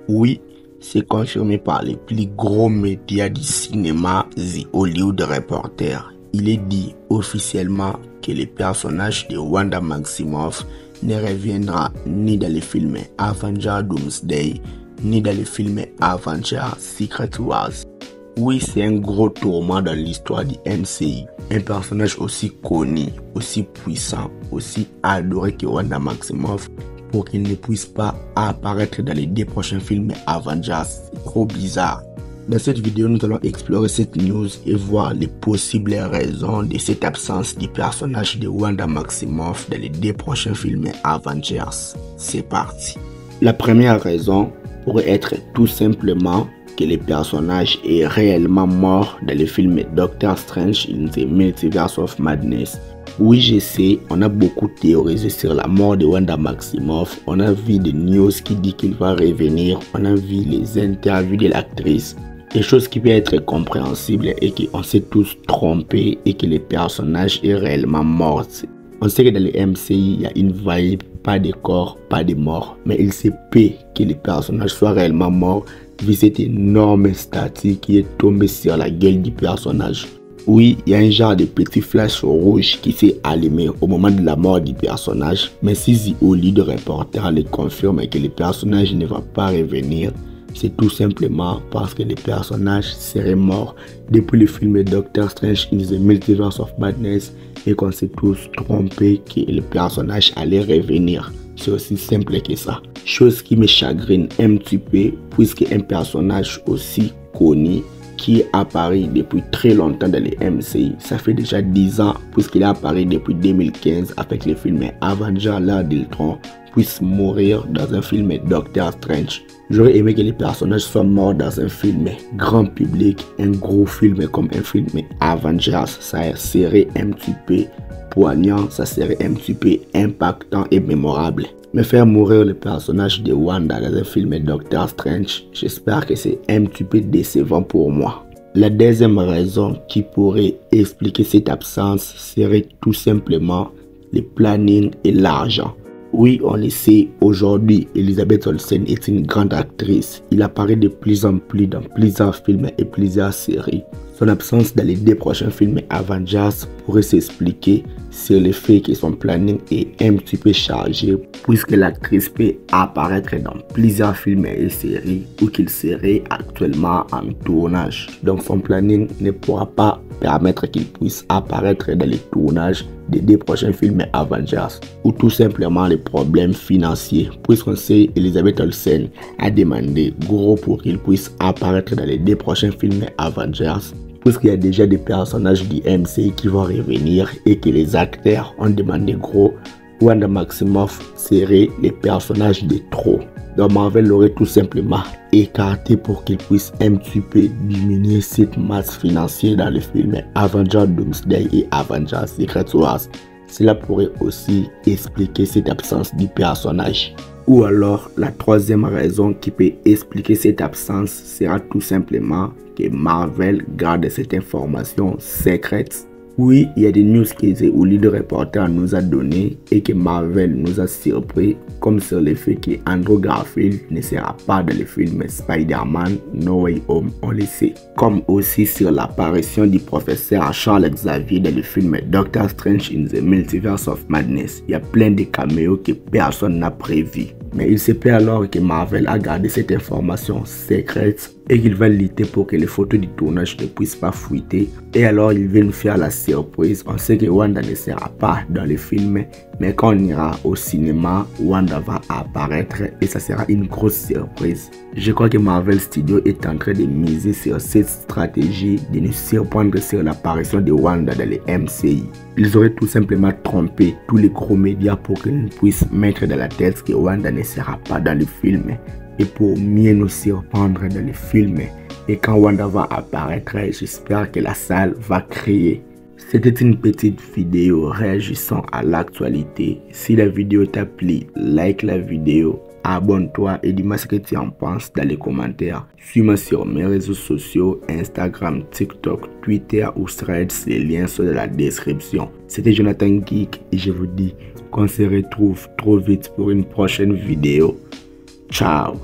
Oui, c'est confirmé par les plus gros médias du cinéma, The Hollywood Reporter. Il est dit officiellement que le personnage de Wanda Maximoff ne reviendra ni dans les films Avengers Doomsday, ni dans les films Avengers Secret Wars. Oui, c'est un gros tourment dans l'histoire du MCU. Un personnage aussi connu, aussi puissant, aussi adoré que Wanda Maximoff, pour qu'il ne puisse pas apparaître dans les 2 prochains films Avengers. C'est trop bizarre. Dans cette vidéo, nous allons explorer cette news et voir les possibles raisons de cette absence du personnage de Wanda Maximoff dans les 2 prochains films Avengers. C'est parti. La première raison pourrait être tout simplement que le personnage est réellement mort dans le film Doctor Strange in the Multiverse of Madness. Oui, je sais, on a beaucoup théorisé sur la mort de Wanda Maximoff. On a vu des news qui disent qu'il va revenir. On a vu les interviews de l'actrice. Des choses qui peuvent être compréhensibles et qu'on s'est tous trompés et que le personnage est réellement mort. On sait que dans le MCU, il y a une vibe, pas de corps, pas de mort. Mais il se peut que le personnage soit réellement mort vu cette énorme statue qui est tombée sur la gueule du personnage. Oui, il y a un genre de petit flash rouge qui s'est allumé au moment de la mort du personnage. Mais si The Hollywood Reporter le confirme que le personnage ne va pas revenir, c'est tout simplement parce que le personnage serait mort depuis le film Doctor Strange in the Multiverse of Madness et qu'on s'est tous trompés que le personnage allait revenir. C'est aussi simple que ça. Chose qui me chagrine un petit peu puisque un personnage aussi connu qui est apparu depuis très longtemps dans les MCU. Ça fait déjà 10 ans puisqu'il est apparu depuis 2015 avec le film Avengers l'Ère d'Ultron puisse mourir dans un film Doctor Strange. J'aurais aimé que les personnages soient morts dans un film grand public, un gros film comme un film Avengers. Ça serait un petit peu poignant, ça serait un petit peu impactant et mémorable. Mais faire mourir le personnage de Wanda dans un film Doctor Strange, j'espère que c'est un petit peu décevant pour moi. La deuxième raison qui pourrait expliquer cette absence serait tout simplement le planning et l'argent. Oui, on le sait, aujourd'hui, Elizabeth Olsen est une grande actrice. Il apparaît de plus en plus dans plusieurs films et plusieurs séries. Son absence dans les 2 prochains films Avengers pourrait s'expliquer sur le fait que son planning est un petit peu chargé puisque l'actrice peut apparaître dans plusieurs films et séries ou qu'il serait actuellement en tournage. Donc son planning ne pourra pas permettre qu'il puisse apparaître dans les tournages des 2 prochains films Avengers ou tout simplement les problèmes financiers puisqu'on sait Elizabeth Olsen a demandé gros pour qu'il puisse apparaître dans les 2 prochains films Avengers puisqu'il y a déjà des personnages du MCU qui vont revenir et que les acteurs ont demandé gros. Wanda Maximoff serait les personnages de trop. Donc Marvel l'aurait tout simplement écarté pour qu'il puisse un petit peu diminuer cette masse financière dans les films Avengers Doomsday et Avengers Secret Wars. Cela pourrait aussi expliquer cette absence du personnage. Ou alors la troisième raison qui peut expliquer cette absence sera tout simplement que Marvel garde cette information secrète. Oui, il y a des news que The Hollywood Reporter nous a donné et que Marvel nous a surpris, comme sur le fait que Andrew Garfield ne sera pas dans le film Spider-Man No Way Home, on le sait. Comme aussi sur l'apparition du professeur Charles Xavier dans le film Doctor Strange in the Multiverse of Madness. Il y a plein de caméos que personne n'a prévu. Mais il se peut alors que Marvel a gardé cette information secrète et qu'il va lutter pour que les photos du tournage ne puissent pas fuiter. Et alors il veut nous faire la surprise. On sait que Wanda ne sera pas dans le film, mais quand on ira au cinéma, Wanda va apparaître et ça sera une grosse surprise. Je crois que Marvel Studios est en train de miser sur cette stratégie de nous surprendre sur l'apparition de Wanda dans le MCU. Ils auraient tout simplement trompé tous les gros médias pour qu'ils nous puissent mettre dans la tête que Wanda ne sera pas dans le film. Et pour mieux nous surprendre dans le film. Et quand Wanda va apparaître, j'espère que la salle va crier. C'était une petite vidéo réagissant à l'actualité. Si la vidéo t'a plu, like la vidéo, abonne-toi et dis-moi ce que tu en penses dans les commentaires. Suis-moi sur mes réseaux sociaux, Instagram, TikTok, Twitter ou Threads, les liens sont dans la description. C'était Jonathan Geek et je vous dis qu'on se retrouve trop vite pour une prochaine vidéo. Ciao.